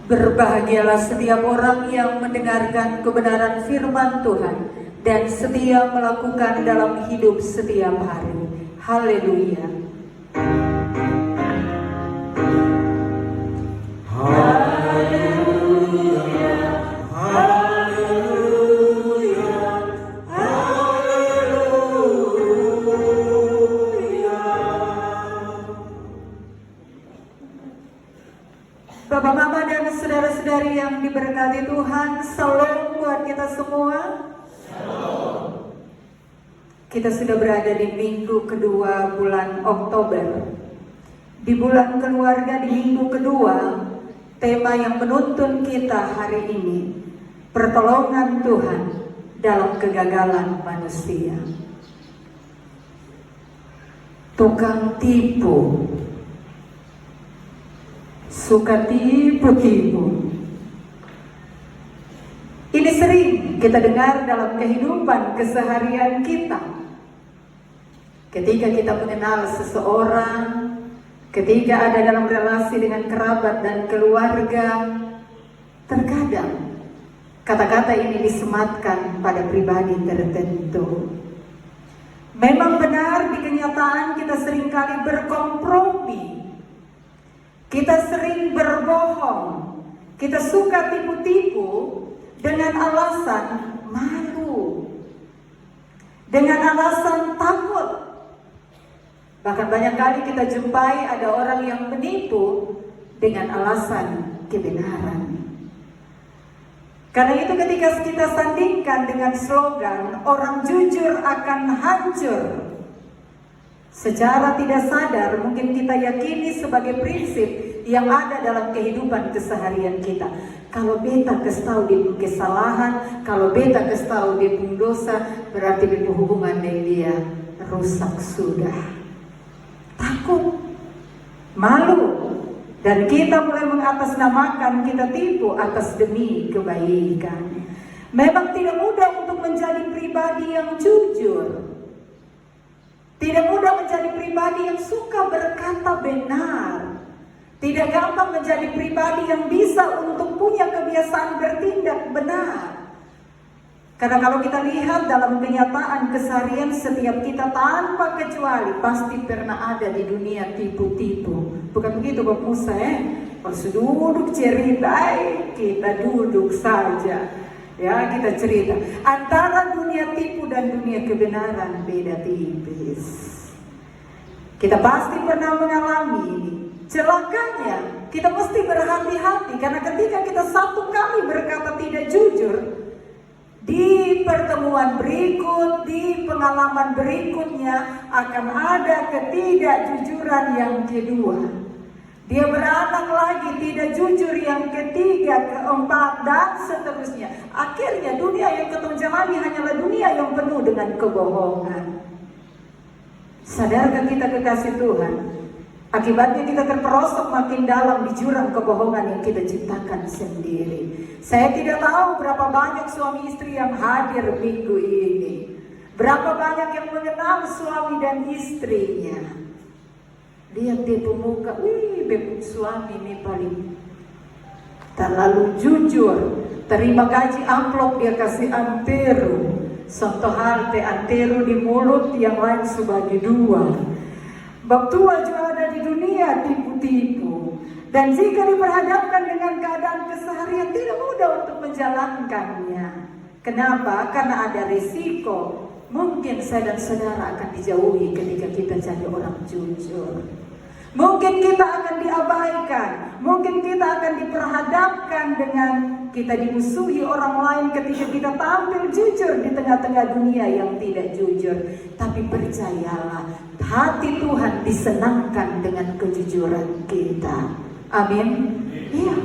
Berbahagialah setiap orang yang mendengarkan kebenaran firman Tuhan dan setia melakukan dalam hidup setiap hari. Haleluya. Haleluya. Haleluya. Haleluya. Bapak, Mama, dan saudara-saudari yang diberkati Tuhan, salam buat kita semua. Salam. Kita sudah berada di minggu kedua bulan Oktober. Di bulan keluarga, di minggu kedua, tema yang menuntun kita hari ini, pertolongan Tuhan dalam kegagalan manusia. Tukang tipu suka tipu-tipu. Ini sering kita dengar dalam kehidupan keseharian kita. Ketika kita mengenal seseorang, ketika ada dalam relasi dengan kerabat dan keluarga, terkadang kata-kata ini disematkan pada pribadi tertentu. Memang benar, di kenyataan kita seringkali berkompromi. Kita sering berbohong, kita suka tipu-tipu dengan alasan malu, dengan alasan takut. Bahkan banyak kali kita jumpai ada orang yang menipu dengan alasan kebenaran. Karena itu ketika kita sandingkan dengan slogan orang jujur akan hancur, secara tidak sadar mungkin kita yakini sebagai prinsip yang ada dalam kehidupan keseharian kita. Kalau beta tahu dia punya kesalahan, kalau beta tahu dia punya dosa, berarti dia hubungan dengan dia rusak sudah. Takut, malu, dan kita mulai mengatasnamakan, kita tipu atas demi kebaikan. Memang tidak mudah untuk menjadi pribadi yang jujur. Tidak mudah menjadi pribadi yang suka berkata benar. Tidak gampang menjadi pribadi yang bisa untuk punya kebiasaan bertindak benar. Karena kalau kita lihat dalam kenyataan keseharian setiap kita tanpa kecuali pasti pernah ada di dunia tipu-tipu. Bukan begitu Bapak Musa Pas duduk cerita, kita duduk saja. Ya, kita cerita. Antara dunia tipu dan dunia kebenaran beda tipis. Kita pasti pernah mengalami ini. Celakanya, kita mesti berhati-hati. Karena ketika kita satu kali berkata tidak jujur, di pertemuan berikut, di pengalaman berikutnya akan ada ketidakjujuran yang kedua. Dia beranak lagi, tidak jujur yang ketiga, keempat, dan seterusnya. Akhirnya dunia yang ketemu jalani hanyalah dunia yang penuh dengan kebohongan. Sadarkah kita kekasih Tuhan? Akibatnya kita terperosok makin dalam di jurang kebohongan yang kita ciptakan sendiri. Saya tidak tahu berapa banyak suami istri yang hadir minggu ini. Berapa banyak yang mengenal suami dan istrinya. Lihat dia pemuka, bebek suami ini paling terlalu jujur. Terima gaji amplop dia kasih antero. Contoh hal teh antero di mulut, yang lain sebagai dua. Bab tua juga ada di dunia tipu-tipu. Dan jika diperhadapkan dengan keadaan keseharian tidak mudah untuk menjalankannya. Kenapa? Karena ada risiko. Mungkin saya dan saudara akan dijauhi ketika kita jadi orang jujur. Mungkin kita akan diabaikan. Mungkin kita akan diperhadapkan dengan kita dimusuhi orang lain ketika kita tampil jujur di tengah-tengah dunia yang tidak jujur. Tapi percayalah, hati Tuhan disenangkan dengan kejujuran kita. Amin. Iya.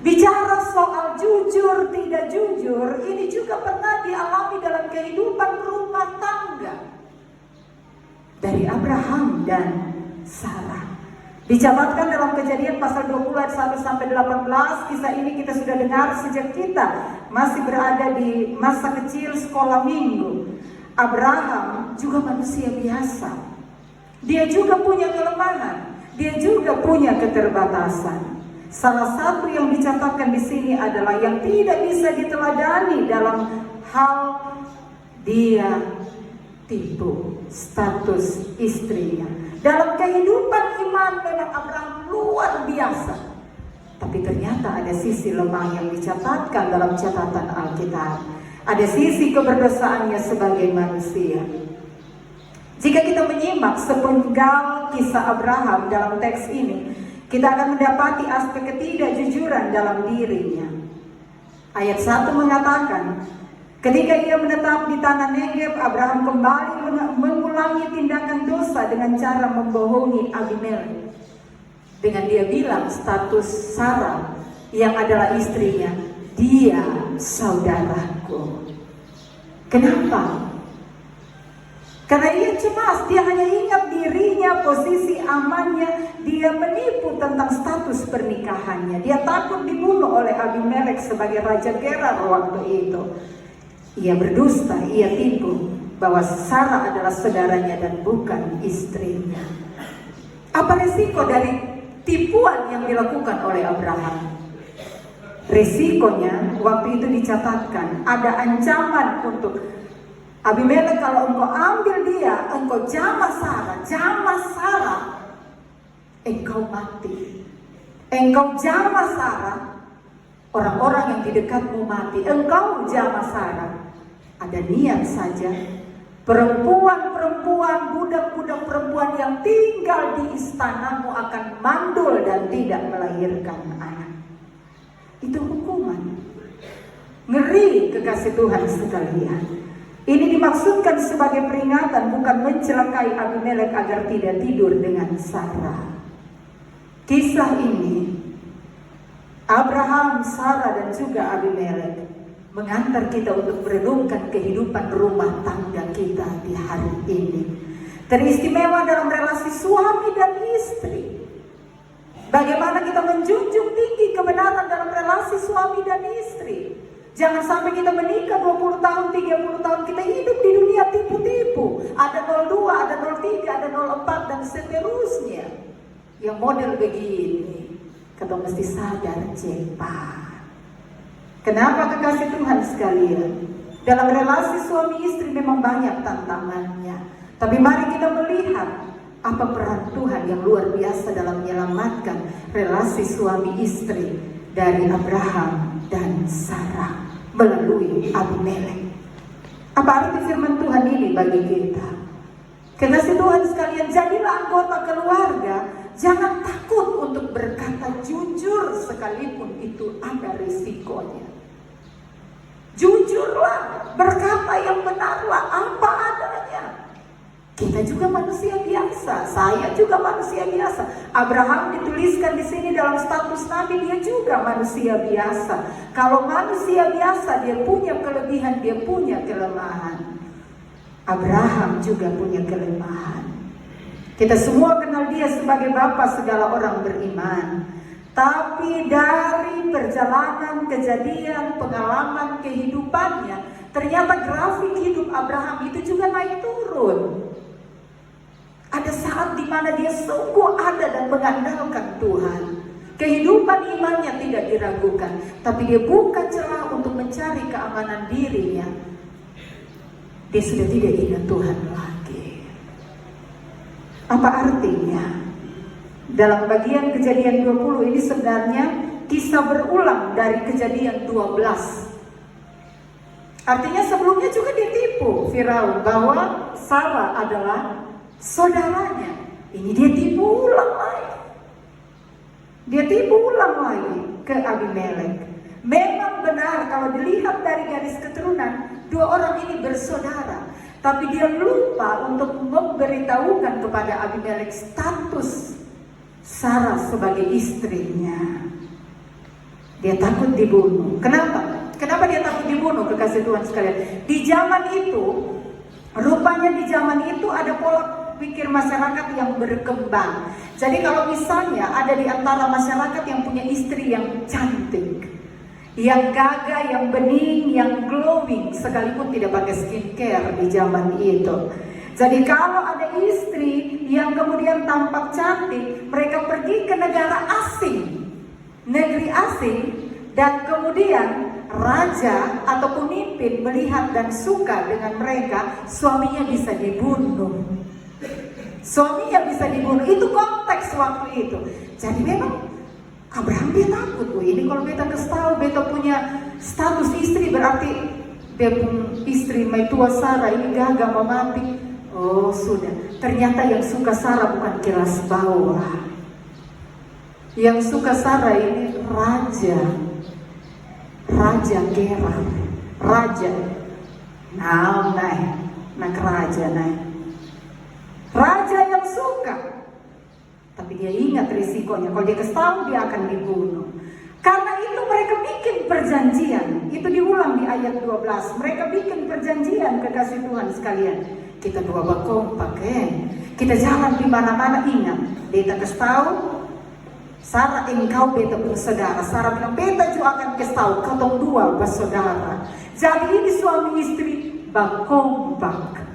Bicara soal jujur tidak jujur, ini juga pernah dialami dalam kehidupan rumah tangga dari Abraham dan Sarah. Dicatatkan dalam Kejadian pasal 20 ayat 1 sampai 18. Kisah ini kita sudah dengar sejak kita masih berada di masa kecil sekolah minggu. Abraham juga manusia biasa. Dia juga punya kelemahan, dia juga punya keterbatasan. Salah satu yang dicatatkan di sini adalah yang tidak bisa diteladani dalam hal dia tipu status istrinya. Dalam kehidupan iman memang Abraham luar biasa, tapi ternyata ada sisi lemah yang dicatatkan dalam catatan Alkitab. Ada sisi keberdosaannya sebagai manusia. Jika kita menyimak sepenggal kisah Abraham dalam teks ini, kita akan mendapati aspek ketidakjujuran dalam dirinya. Ayat 1 mengatakan, ketika ia menetap di tanah Negeb, Abraham kembali mengulangi tindakan dosa dengan cara membohongi Abimelek. Dengan dia bilang status Sarah yang adalah istrinya, dia saudaraku. Kenapa? Karena ia cemas, dia hanya ingat dirinya, posisi amannya, dia menipu tentang status pernikahannya. Dia takut dibunuh oleh Abimelek sebagai Raja Gerar waktu itu. Ia berdusta, ia tipu bahwa Sarah adalah saudaranya dan bukan istrinya. Apa resiko dari tipuan yang dilakukan oleh Abraham? Resikonya waktu itu dicatatkan ada ancaman untuk Abimelek, kalau engkau ambil dia, engkau jamah Sarah, engkau mati. Engkau jamah Sarah, orang-orang yang di dekatmu mati. Engkau jamah Sarah, ada niat saja. Perempuan-perempuan, budak-budak perempuan yang tinggal di istanamu akan mandul dan tidak melahirkan anak. Itu hukuman. Ngeri kekasih Tuhan sekalian. Ini dimaksudkan sebagai peringatan, bukan mencelakai Abimelek agar tidak tidur dengan Sarah. Kisah ini, Abraham, Sarah dan juga Abimelek mengantar kita untuk merenungkan kehidupan rumah tangga kita di hari ini. Teristimewa dalam relasi suami dan istri. Bagaimana kita menjunjung tinggi kebenaran dalam relasi suami dan istri. Jangan sampai kita menikah 20 tahun, 30 tahun, kita hidup di dunia tipu-tipu. Ada 02, ada 03, ada 04 dan seterusnya. Yang model begini, kita mesti sadar cepat. Kenapa kekasih Tuhan sekalian? Dalam relasi suami istri memang banyak tantangannya. Tapi mari kita melihat apa peran Tuhan yang luar biasa dalam menyelamatkan relasi suami istri dari Abraham dan Sarah melalui Abimelek. Apa arti firman Tuhan ini bagi kita? Kekasih Tuhan sekalian, jadilah anggota keluarga. Jangan takut untuk berkata jujur sekalipun itu ada risikonya. Jujurlah, berkata yang benarlah, apa adanya. Kita juga manusia biasa, saya juga manusia biasa. Abraham dituliskan di sini dalam status nabi, dia juga manusia biasa. Kalau manusia biasa, dia punya kelebihan, dia punya kelemahan. Abraham juga punya kelemahan. Kita semua kenal dia sebagai bapa segala orang beriman. Tapi dari perjalanan, kejadian, pengalaman kehidupannya, ternyata grafik hidup Abraham itu juga naik turun. Ada saat di mana dia sungguh ada dan mengandalkan Tuhan. Kehidupan imannya tidak diragukan, tapi dia buka celah untuk mencari keamanan dirinya. Dia sudah tidak ingat Tuhan lagi. Apa artinya? Dalam bagian Kejadian 20 ini sebenarnya kisah berulang dari Kejadian 12. Artinya sebelumnya juga ditipu Firaun bahwa Sarah adalah saudaranya. Ini dia tipu ulang lagi. Dia tipu ulang lagi ke Abimelek. Memang benar kalau dilihat dari garis keturunan, dua orang ini bersaudara. Tapi dia lupa untuk memberitahukan kepada Abimelek status Sarah sebagai istrinya. Dia takut dibunuh. Kenapa? Kenapa dia takut dibunuh, kekasih Tuhan sekalian? Di zaman itu, rupanya di zaman itu ada pola pikir masyarakat yang berkembang. Jadi kalau misalnya ada di antara masyarakat yang punya istri yang cantik, yang gagah, yang bening, yang glowing, sekalipun tidak pakai skincare di zaman itu. Jadi kalau ada istri yang kemudian tampak cantik, mereka pergi ke negara asing. negeri asing, dan kemudian raja atau pemimpin melihat dan suka dengan mereka, suaminya bisa dibunuh. Suaminya bisa dibunuh. Itu konteks waktu itu. Jadi memang Abraham dia takut. Ini kalau beta kasih tahu beta punya status istri, berarti dia pun istri mai tua Sarah ini gagal mau mati. Oh sudah. Ternyata yang suka Sarah bukan kelas bawah. Yang suka Sarah ini raja. Raja Gerar. Raja. Nah, nak raja naik. Raja yang suka. Tapi dia ingat risikonya. Kalau dia kasih tahu dia akan dibunuh. Karena itu mereka bikin perjanjian. Itu diulang di ayat 12. Mereka bikin perjanjian, kekasih Tuhan sekalian. Kita dua berkompak Kita jalan di mana-mana, ingat. Beta kasih tahu Sarah, engkau beta bersaudara. Sarah bilang beta juga akan kasih tahu kau dua bersaudara. Jadi ini suami istri berkompak.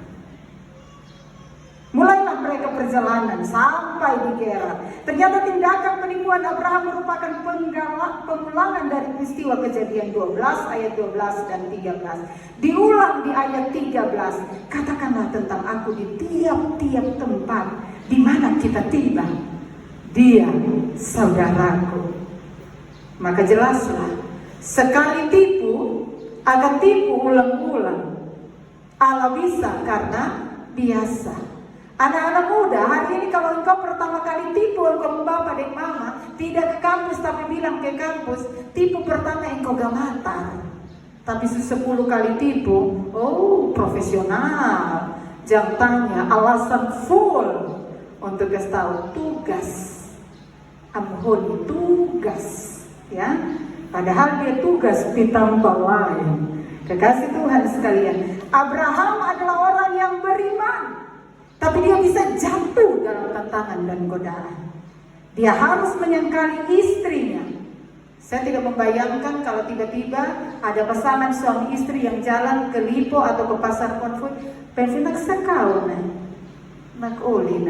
Mulailah mereka perjalanan sampai di Gerar. Ternyata tindakan penipuan Abraham merupakan pengulangan dari peristiwa Kejadian 12 ayat 12 dan 13. Diulang di ayat 13. Katakanlah tentang aku di tiap-tiap tempat di mana kita tiba. Dia saudaraku. Maka jelaslah, sekali tipu akan tipu ulang-ulang. Allah bisa karena biasa. Anak-anak muda, hari ini kalau engkau pertama kali tipu, engkau membawa dan mama tidak ke kampus tapi bilang ke kampus, tipu pertama engkau gamatar. Tapi 10 kali tipu, oh profesional. Jangan tanya, alasan full untuk kasih tahu tugas. Amhoni tugas, ya. Padahal dia tugas ditambah lain. Kekasih Tuhan sekalian, Abraham adalah orang yang beriman. Tapi dia bisa jatuh dalam tantangan dan godaan. Dia harus menyangkali istrinya. Saya tidak membayangkan kalau tiba-tiba ada pasangan suami istri yang jalan ke Lipo atau ke pasar Konfui. Pensinak sekau nak oli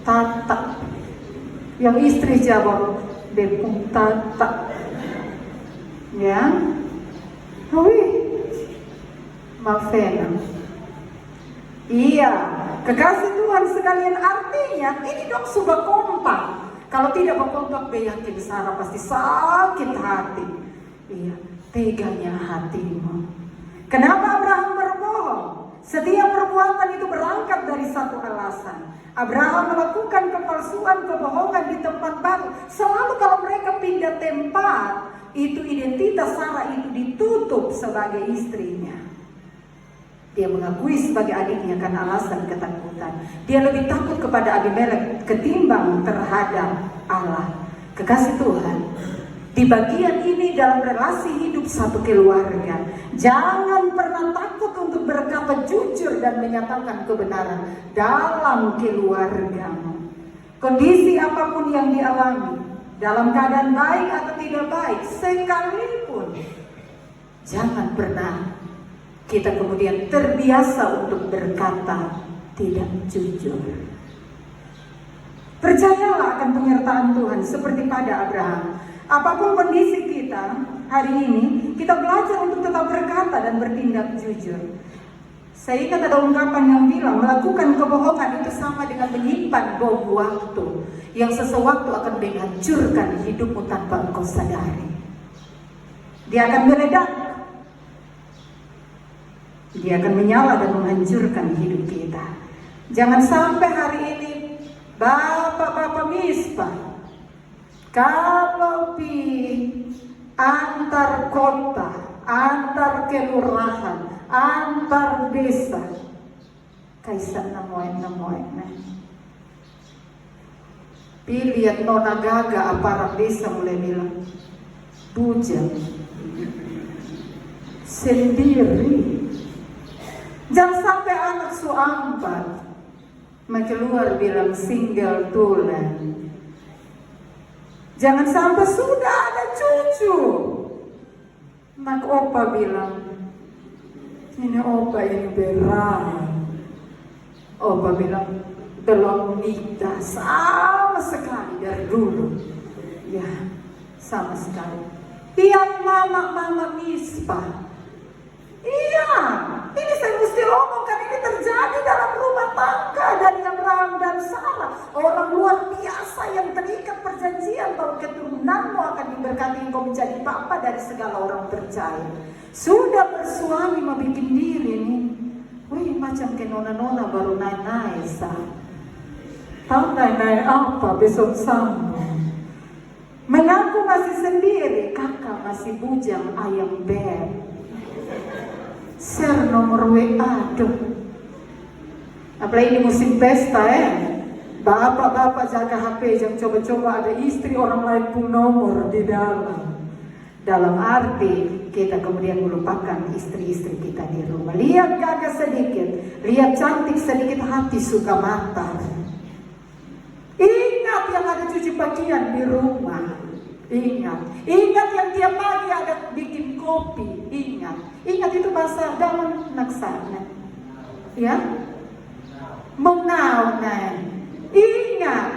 tata. Yang istri jawab depung tata. Ya, Mafena. Iya, kekasih Tuhan sekalian, artinya ini dong sudah kompak. Kalau tidak berkompak, yakin Sarah pasti sakit hati. Iya, teganya hatimu. Kenapa Abraham berbohong? Setiap perbuatan itu berangkat dari satu alasan. Abraham melakukan kepalsuan, kebohongan di tempat baru. Selalu kalau mereka pindah tempat, itu identitas Sarah itu ditutup sebagai istrinya. Dia mengakui sebagai adiknya karena alasan ketakutan. Dia lebih takut kepada Abimelek ketimbang terhadap Allah. Kekasih Tuhan, di bagian ini dalam relasi hidup satu keluarga, jangan pernah takut untuk berkata jujur dan menyatakan kebenaran dalam keluargamu. Kondisi apapun yang dialami, dalam keadaan baik atau tidak baik, sekalipun, jangan pernah kita kemudian terbiasa untuk berkata tidak jujur. Percayalah akan penyertaan Tuhan seperti pada Abraham. Apapun kondisi kita hari ini, kita belajar untuk tetap berkata dan bertindak jujur. Saya ingat ada ungkapan yang bilang, melakukan kebohongan itu sama dengan menyimpan bom waktu yang sesewaktu akan menghancurkan hidupmu tanpa engkau sadari. Dia akan meledak. Dia akan menyala dan menghancurkan hidup kita. Jangan sampai hari ini bapak-bapak misbah, kalau di antar kota, antar kelurahan, antar desa, kaisa namoy. Pilihan nona gaga aparat desa mulai bilang, bujang sendiri. Jangan sampai anak suampat keluar bilang single tulen. Jangan sampai sudah ada cucu, mak opa bilang, ini opa ini berat. Opa bilang, belum nikah sama sama sekali dari dulu. Ya, sama sekali. Yang mama Misbah. Iya, ini saya mesti omongkan, ini terjadi dalam rumah tangga dari Abraham dan Sarah. Orang luar biasa yang terikat perjanjian bahwa keturunanmu akan diberkati, engkau menjadi bapa dari segala orang percaya. Sudah bersuami mau bikin diri nih. Wih, macam ke nona-nona baru naik-naik sah. Tahu naik-naik apa besok sambung. Mengaku masih sendiri, kakak masih bujang ayam beb. Share nomor WA, aduh. Apalagi ini musim pesta Bapak-bapak jaga HP, jangan coba-coba ada istri orang lain pun nomor di dalam. Dalam arti kita kemudian melupakan istri-istri kita di rumah. Lihat gagah sedikit, lihat cantik sedikit, hati suka mata. Ingat yang ada cuci pakaian di rumah. Ingat yang tiap pagi ada bikin kopi. Ingat itu bahasa dalam naksana. Ya, mengenal. Ingat,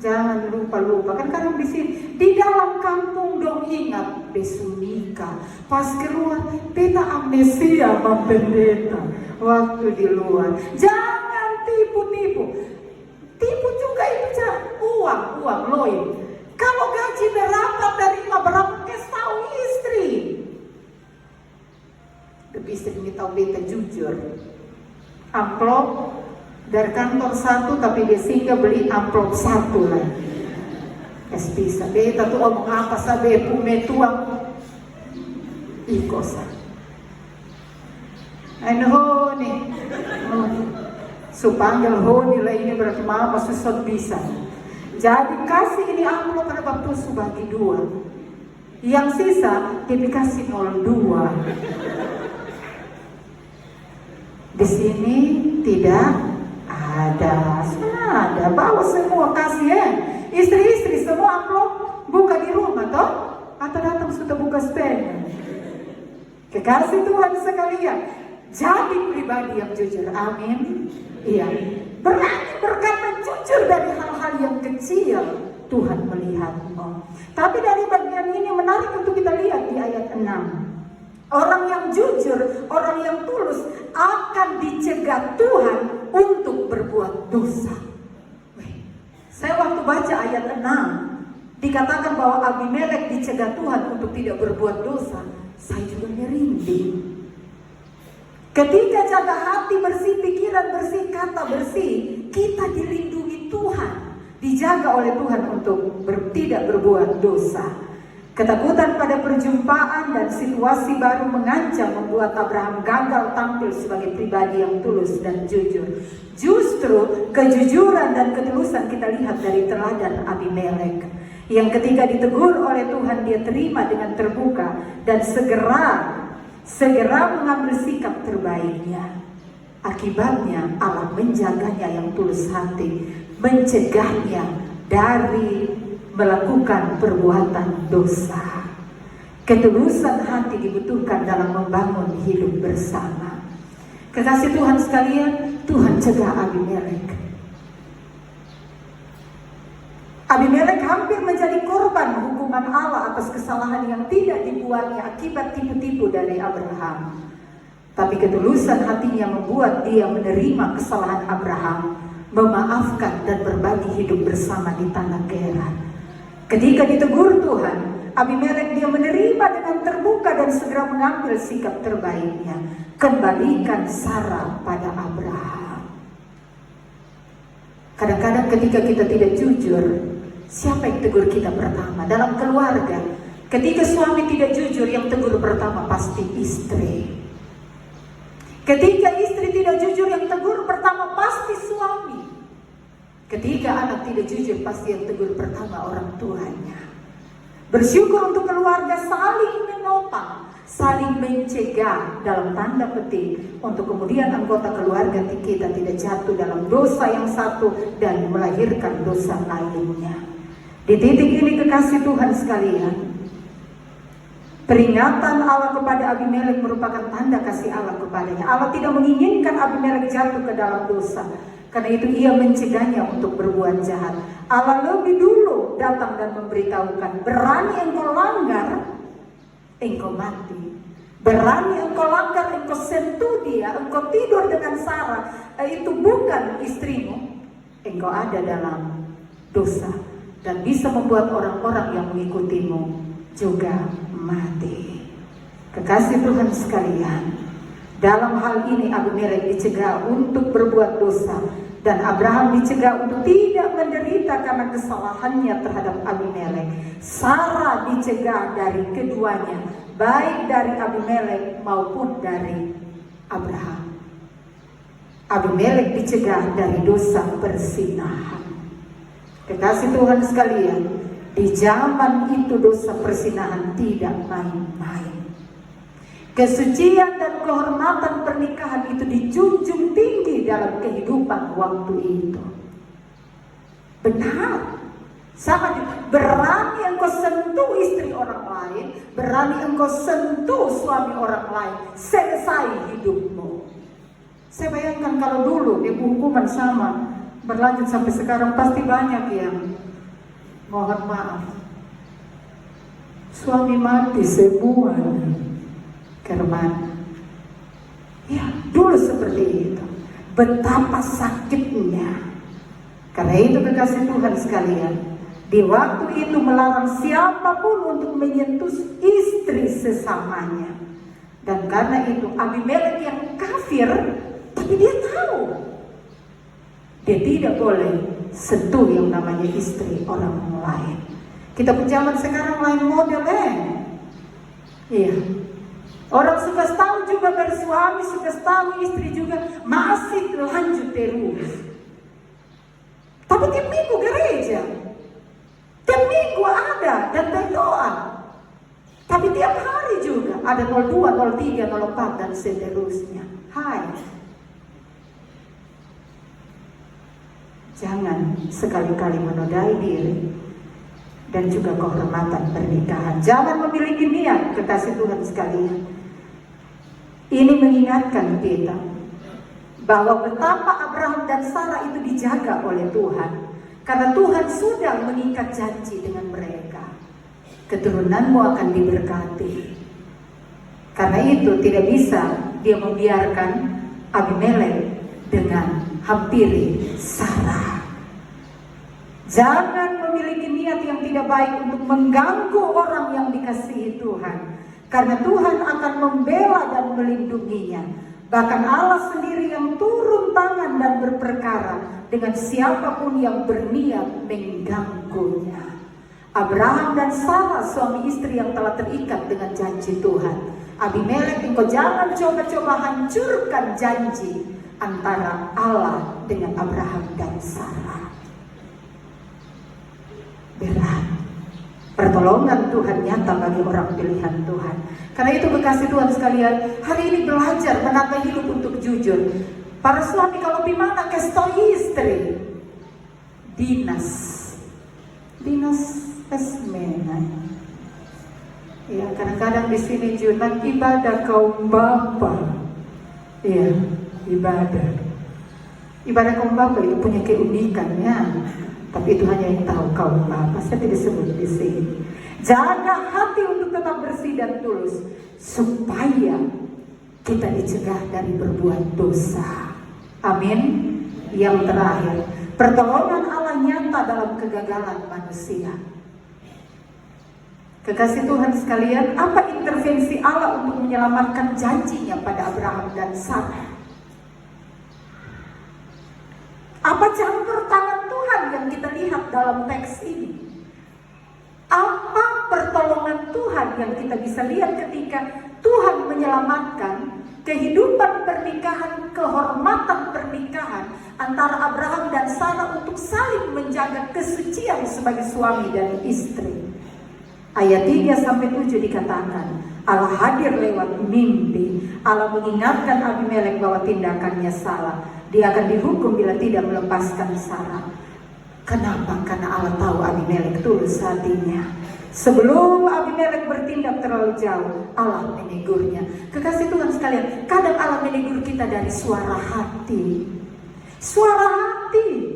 jangan lupa kan karena di sini di dalam kampung dong ingat besumika. Pas keluar beta amnesia pendeta waktu di luar. Jangan tipu juga itu uang loin. Kalau gaji berapa, terima berapa, kasih tahu istri. Tapi istri ini tahu beta jujur. Amplop dari kantor 1, tapi dia singgah beli amplop 1 lagi. Bisa. Beta tuh omong apa sabe pume tuang. Ikosa. Ano nih. Supanggil honi lah ini berarti mama susut bisa. Jadi kasih ini amplop pada waktu subagi 2. Yang sisa dia dikasih 02. Di sini tidak ada. Bawa semua kasih Istri-istri semua amplop buka di rumah toh? Atau datang sudah buka stand. Kekasih Tuhan sekalian. Jadi pribadi yang jujur. Amin. Iya. Berani berkata jujur dari hal-hal yang kecil. Tuhan melihatmu. Tapi dari bagian ini menarik untuk kita lihat di ayat 6. Orang yang jujur, orang yang tulus akan dicegah Tuhan untuk berbuat dosa. Saya waktu baca ayat 6 dikatakan bahwa Abimelek dicegah Tuhan untuk tidak berbuat dosa. Saya juga merinding. Ketika jaga hati bersih, pikiran bersih, kata bersih, kita dilindungi Tuhan, dijaga oleh Tuhan untuk tidak berbuat dosa. Ketakutan pada perjumpaan dan situasi baru mengancam membuat Abraham gagal tampil sebagai pribadi yang tulus dan jujur. Justru kejujuran dan ketulusan kita lihat dari teladan Abimelek, yang ketika ditegur oleh Tuhan dia terima dengan terbuka dan segera mengambil sikap terbaiknya. Akibatnya Allah menjaganya yang tulus hati, mencegahnya dari melakukan perbuatan dosa. Ketulusan hati dibutuhkan dalam membangun hidup bersama. Kekasih Tuhan sekalian, Tuhan cegah Abimelek. Abimelek hampir menjadi korban hukuman Allah atas kesalahan yang tidak dibuatnya akibat tipu-tipu dari Abraham. Tapi ketulusan hatinya membuat dia menerima kesalahan Abraham, memaafkan dan berbagi hidup bersama di tanah Gerar. Ketika ditegur Tuhan, Abimelek dia menerima dengan terbuka dan segera mengambil sikap terbaiknya. Kembalikan Sarah pada Abraham. Kadang-kadang ketika kita tidak jujur, siapa yang tegur kita pertama? Dalam keluarga, ketika suami tidak jujur, yang tegur pertama pasti istri. Ketika istri tidak jujur, yang tegur pertama pasti suami. Ketika anak tidak jujur, pasti yang tegur pertama orang tuanya. Bersyukur untuk keluarga saling menopang, saling mencegah dalam tanda petik, untuk kemudian anggota keluarga kita tidak jatuh dalam dosa yang satu dan melahirkan dosa lainnya. Di titik ini kekasih Tuhan sekalian, peringatan Allah kepada Abimelek merupakan tanda kasih Allah kepadanya. Allah tidak menginginkan Abimelek jatuh ke dalam dosa. Karena itu ia mencegahnya untuk berbuat jahat. Allah lebih dulu datang dan memberitahukan, berani engkau langgar, engkau mati. Berani engkau langgar, engkau sentuh dia, engkau tidur dengan Sarah, itu bukan istrimu, engkau ada dalam dosa dan bisa membuat orang-orang yang mengikutimu juga mati. Kekasih Tuhan sekalian, dalam hal ini Abimelek dicegah untuk berbuat dosa, dan Abraham dicegah untuk tidak menderita karena kesalahannya terhadap Abimelek. Sarah dicegah dari keduanya, baik dari Abimelek maupun dari Abraham. Abimelek dicegah dari dosa perzinahan. Kekasih Tuhan sekalian, di zaman itu dosa perzinahan tidak main-main. Kesucian dan kehormatan pernikahan itu dijunjung tinggi dalam kehidupan waktu itu. Benar, sangat berani engkau sentuh istri orang lain, berani engkau sentuh suami orang lain, selesai hidupmu. Saya bayangkan kalau dulu di hukuman sama berlanjut sampai sekarang, pasti banyak yang mohon maaf, suami mati sebulan. Karena ya dulu seperti itu, betapa sakitnya. Karena itu kekasih Tuhan sekalian, di waktu itu melarang siapapun untuk menyentuh istri sesamanya. Dan karena itu Abimelek yang kafir, tapi dia tahu dia tidak boleh sentuh yang namanya istri orang lain. Kita pun zaman sekarang lain model iya. Orang suka setahun juga bersuami, suka setahun istri juga, masih lanjut terus. Tapi tiap minggu gereja, tiap minggu ada dan berdoa. Tapi tiap hari juga ada 02, 03, 04 dan seterusnya. Hai, jangan sekali-kali menodai diri dan juga kehormatan pernikahan. Jangan memiliki niat, kekasih Tuhan sekalian. Ini mengingatkan kita bahwa betapa Abraham dan Sarah itu dijaga oleh Tuhan. Karena Tuhan sudah mengikat janji dengan mereka. Keturunanmu akan diberkati. Karena itu tidak bisa dia membiarkan Abimelek dengan hampiri Sarah. Jangan memiliki niat yang tidak baik untuk mengganggu orang yang dikasihi Tuhan. Karena Tuhan akan membela dan melindunginya. Bahkan Allah sendiri yang turun tangan dan berperkara dengan siapapun yang berniat mengganggunya. Abraham dan Sarah suami istri yang telah terikat dengan janji Tuhan. Abimelek, engkau jangan coba-coba hancurkan janji antara Allah dengan Abraham dan Sarah. Berat. Pertolongan Tuhan nyata bagi orang pilihan Tuhan. Karena itu kekasih Tuhan sekalian, hari ini belajar menata hidup untuk jujur. Para suami kalau gimana kestoi istri, dinas esmena. Ya kadang-kadang di sini juga ibadah kaum bapa. Iya ibadah kaum bapa itu punya keunikannya. Tapi itu hanya yang tahu kaum bapa. Saya tidak sebut di sini. Jaga hati untuk tetap bersih dan tulus, supaya kita dicegah dari berbuat dosa. Amin. Yang terakhir, pertolongan Allah nyata dalam kegagalan manusia. Kekasih Tuhan sekalian, apa intervensi Allah untuk menyelamatkan janjinya pada Abraham dan Sarah? Apa campur tangan Tuhan yang kita lihat dalam teks ini? Apa pertolongan Tuhan yang kita bisa lihat ketika Tuhan menyelamatkan kehidupan pernikahan, kehormatan pernikahan antara Abraham dan Sarah untuk saling menjaga kesucian sebagai suami dan istri? Ayat 3-7 dikatakan, Allah hadir lewat mimpi. Allah mengingatkan Abimelek bahwa tindakannya salah. Dia akan dihukum bila tidak melepaskan Sarah. Kenapa? Karena Allah tahu Abimelek tulus hatinya. Sebelum Abimelek bertindak terlalu jauh, Allah menegurnya. Kekasih Tuhan sekalian, kadang Allah menegur kita dari suara hati. Suara hati.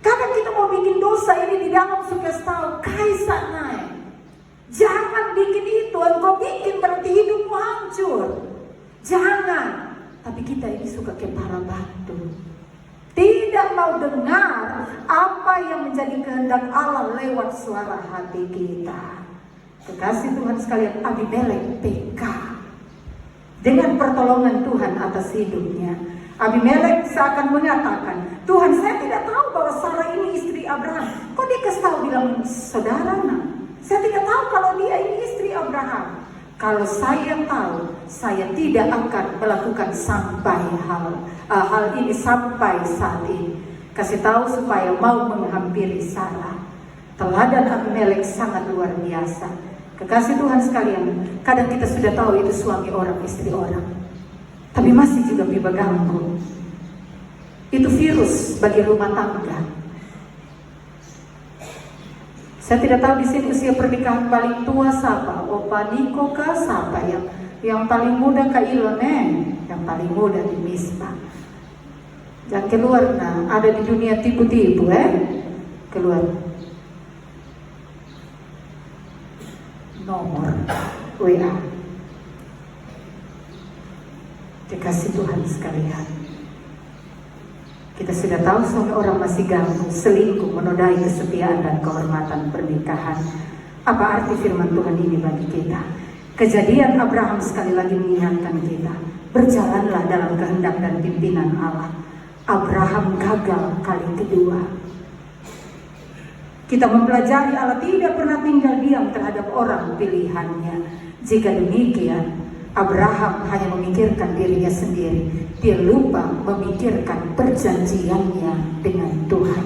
Kadang kita mau bikin dosa ini di dalam sukacita, kaisa naik. Jangan bikin itu, engkau bikin berarti hidupmu hancur. Jangan. Tapi kita ini suka kepala batu. Tidak mau dengar apa yang menjadi kehendak Allah lewat suara hati kita. Kekasih Tuhan sekalian, Abimelek PK dengan pertolongan Tuhan atas hidupnya. Abimelek seakan mengatakan, Tuhan, saya tidak tahu bahwa Sarah ini istri Abraham. Kok dia kasih tahu bilang saudara? Saya tidak tahu kalau dia ini istri Abraham. Kalau saya tahu, saya tidak akan melakukan sampai hal ini sampai saat ini. Kasih tahu supaya mau menghampiri Sarah. Teladan Abimelek sangat luar biasa. Kekasih Tuhan sekalian, kadang kita sudah tahu itu suami orang, istri orang, tapi masih juga berganggu. Itu virus bagi rumah tangga. Saya tidak tahu di sini usia pernikahan paling tua siapa. Opa Niko kah siapa yang paling muda Kak Ilonen, yang paling muda di Mispa. Yang keluar ada di dunia tipu-tipu keluar nomor WA. Dikasih Tuhan sekalian, kita sudah tahu suami orang masih ganggu, selingkuh, menodai kesetiaan dan kehormatan pernikahan. Apa arti firman Tuhan ini bagi kita? Kejadian Abraham sekali lagi mengingatkan kita, berjalanlah dalam kehendak dan pimpinan Allah. Abraham gagal kali kedua. Kita mempelajari Allah tidak pernah tinggal diam terhadap orang pilihannya. Jika demikian, Abraham hanya memikirkan dirinya sendiri. Dia lupa memikirkan perjanjiannya dengan Tuhan.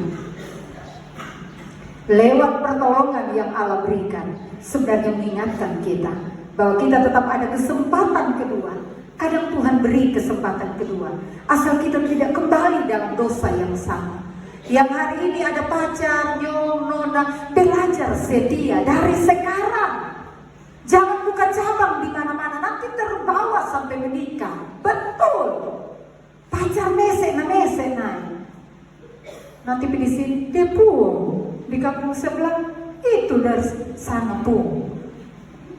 Lewat pertolongan yang Allah berikan, sebenarnya mengingatkan kita bahwa kita tetap ada kesempatan kedua. Kadang Tuhan beri kesempatan kedua, asal kita tidak kembali dalam dosa yang sama. Yang hari ini ada pacar, nona, belajar setia dari sekarang. Jangan buka cabang di mana-mana, nanti terbawa sampai menikah. Betul. Pacar mese naik. Nanti di sini dia pun di kampung sebelah itu dari sana pun.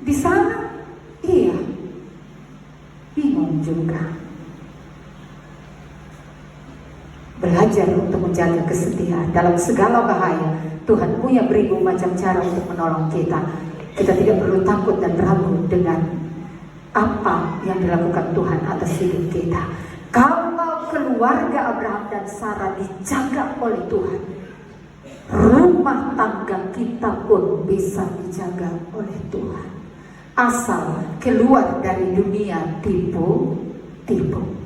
Di sana, iya, bingung juga. Belajar untuk menjaga kesetiaan dalam segala bahaya. Tuhan punya beribu macam cara untuk menolong kita. Kita tidak perlu takut dan ragu dengan apa yang dilakukan Tuhan atas hidup kita. Kalau keluarga Abraham dan Sarah dijaga oleh Tuhan, rumah tangga kita pun bisa dijaga oleh Tuhan. Asal keluar dari dunia tipu-tipu.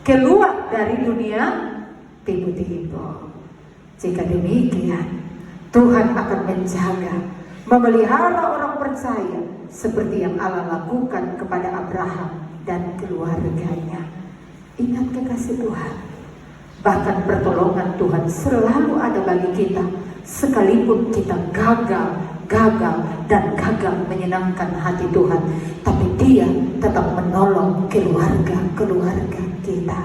Keluar dari dunia tipu-tipu. Jika demikian, Tuhan akan menjaga, memelihara orang percaya seperti yang Allah lakukan kepada Abraham dan keluarganya. Ingat kekasih Tuhan, bahkan pertolongan Tuhan selalu ada bagi kita, sekalipun kita gagal dan gagal menyenangkan hati Tuhan, tapi Dia tetap menolong keluarga kita.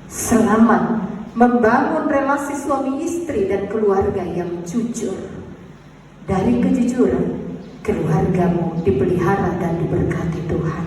Selamat membangun relasi suami istri dan keluarga yang jujur. Dari kejujuran, keluargamu dipelihara dan diberkati Tuhan.